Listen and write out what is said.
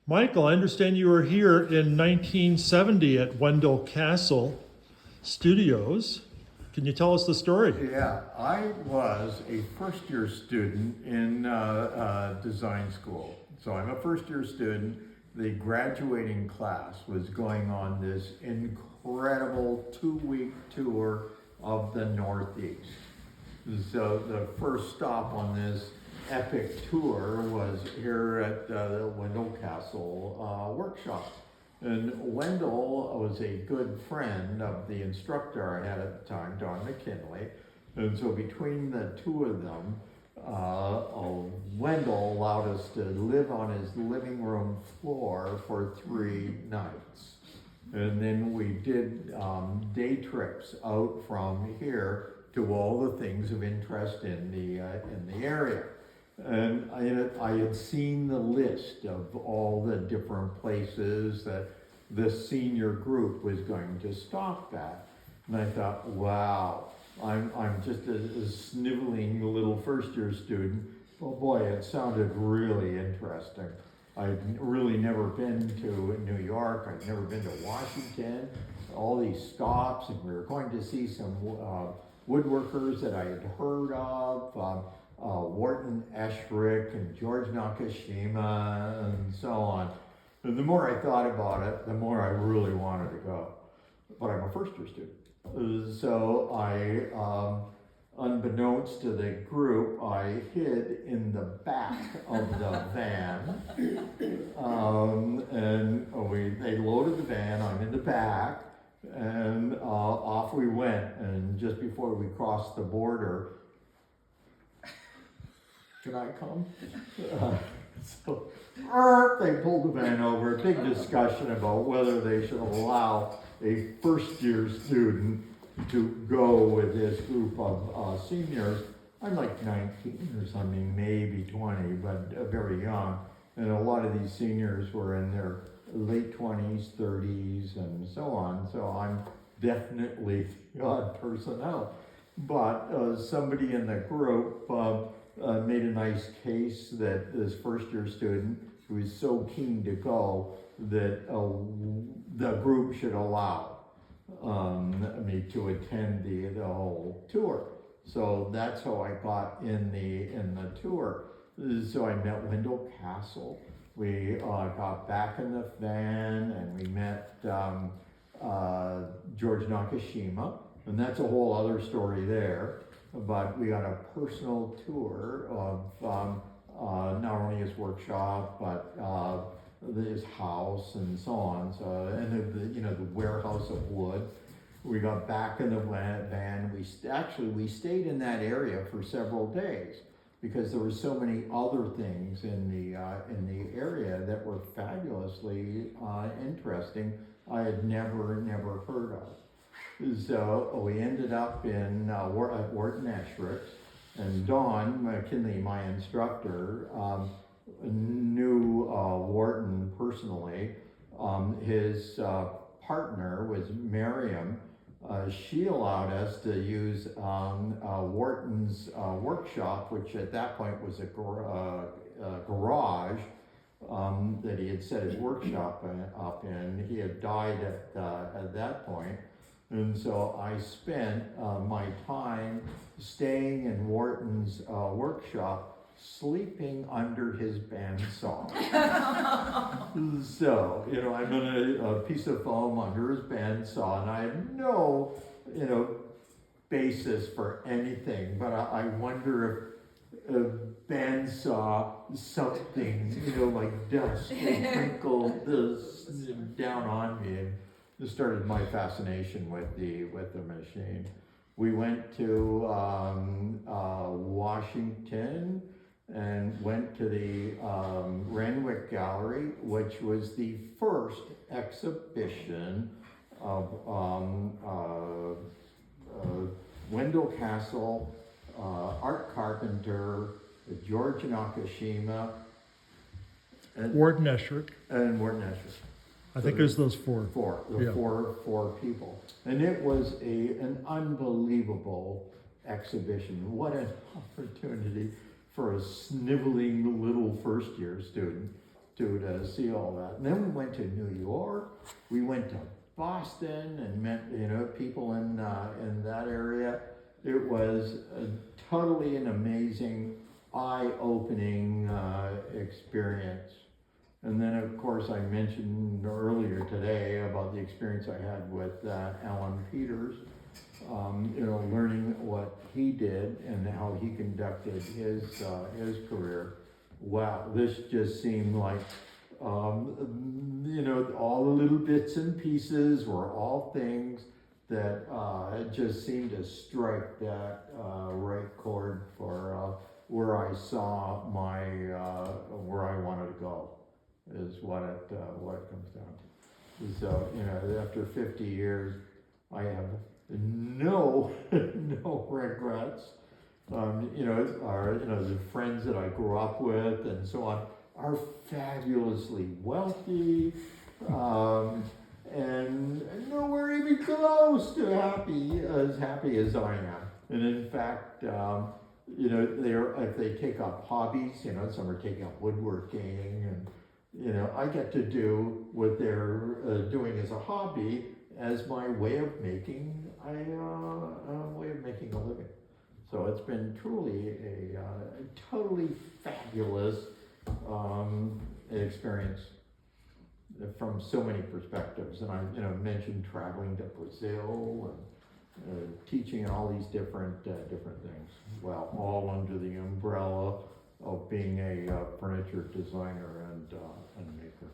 Michael, I understand you were here in 1970 at Wendell Castle Studios. Can you tell us the story? Yeah, I was a first year student in design school. So I'm a first year student. The graduating class was going on this incredible 2-week tour of the Northeast. So the first stop on this epic tour was here at the Wendell Castle workshop. And Wendell was a good friend of the instructor I had at the time, Don McKinley. And so between the two of them, Wendell allowed us to live on his living room floor for 3 nights. And then we did day trips out from here to all the things of interest in the area. And I had seen the list of all the different places that this senior group was going to stop at. And I thought, wow, I'm just a sniveling little first year student. Oh boy, it sounded really interesting. I'd really never been to New York, I'd never been to Washington, all these stops, and we were going to see some woodworkers that I had heard of, Wharton Esherick and George Nakashima and so on. And the more I thought about it, the more I really wanted to go. But I'm a first year student. So I, unbeknownst to the group, I hid in the back of the van. They loaded the van, I'm in the back, and off we went. And just before we crossed the border, can I come? So they pulled the van over, a big discussion about whether they should allow a first year student to go with this group of seniors. I'm like 19 or something, maybe 20, but very young. And a lot of these seniors were in their late 20s, 30s, and so on. So I'm definitely the odd person out. But somebody in the group made a nice case that this first year student who was so keen to go that the group should allow me to attend the whole tour. So that's how I got in the tour. So I met Wendell Castle. We got back in the van and we met George Nakashima, and that's a whole other story there. But we got a personal tour of not only his workshop, but his house and so on. So, and the warehouse of wood. We got back in the van. We stayed in that area for several days because there were so many other things in the area that were fabulously interesting. I had never heard of. So we ended up in at Wharton Esherick, and Don McKinley, my instructor, knew Wharton personally. His partner was Miriam. She allowed us to use Wharton's workshop, which at that point was a garage that he had set his workshop up in. He had died at that point. And so I spent my time staying in Wharton's workshop, sleeping under his bandsaw. So, I'm on a piece of foam under his bandsaw, and I have no, basis for anything, but I wonder if a bandsaw, something, like dust would trickle this down on me. And this started my fascination with the machine. We went to Washington and went to the Renwick Gallery, which was the first exhibition of Wendell Castle, Art Carpenter, George Nakashima, and Wharton Esherick. Wharton Esherick. I think it was those four. Four people. And it was an unbelievable exhibition. What an opportunity for a sniveling little first year student to see all that. And then we went to New York, we went to Boston and met, you know, people in that area. It was totally an amazing, eye-opening experience. And then, of course, I mentioned earlier today about the experience I had with Alan Peters, you know, learning what he did and how he conducted his career. Wow, this just seemed like, you know, all the little bits and pieces were all things that just seemed to strike that right chord for where I saw my, where I wanted to go, is what it comes down to. So, you know, after 50 years, I have no regrets. You know, the friends that I grew up with and so on are fabulously wealthy, and nowhere even close to happy as I am. And in fact, you know, if they take up hobbies, you know, some are taking up woodworking, and you know, I get to do what they're doing as a hobby as my way of making a living. So it's been truly a totally fabulous experience from so many perspectives. And I, you know, mentioned traveling to Brazil and teaching all these different things. Well, all under the umbrella of being a furniture designer and maker.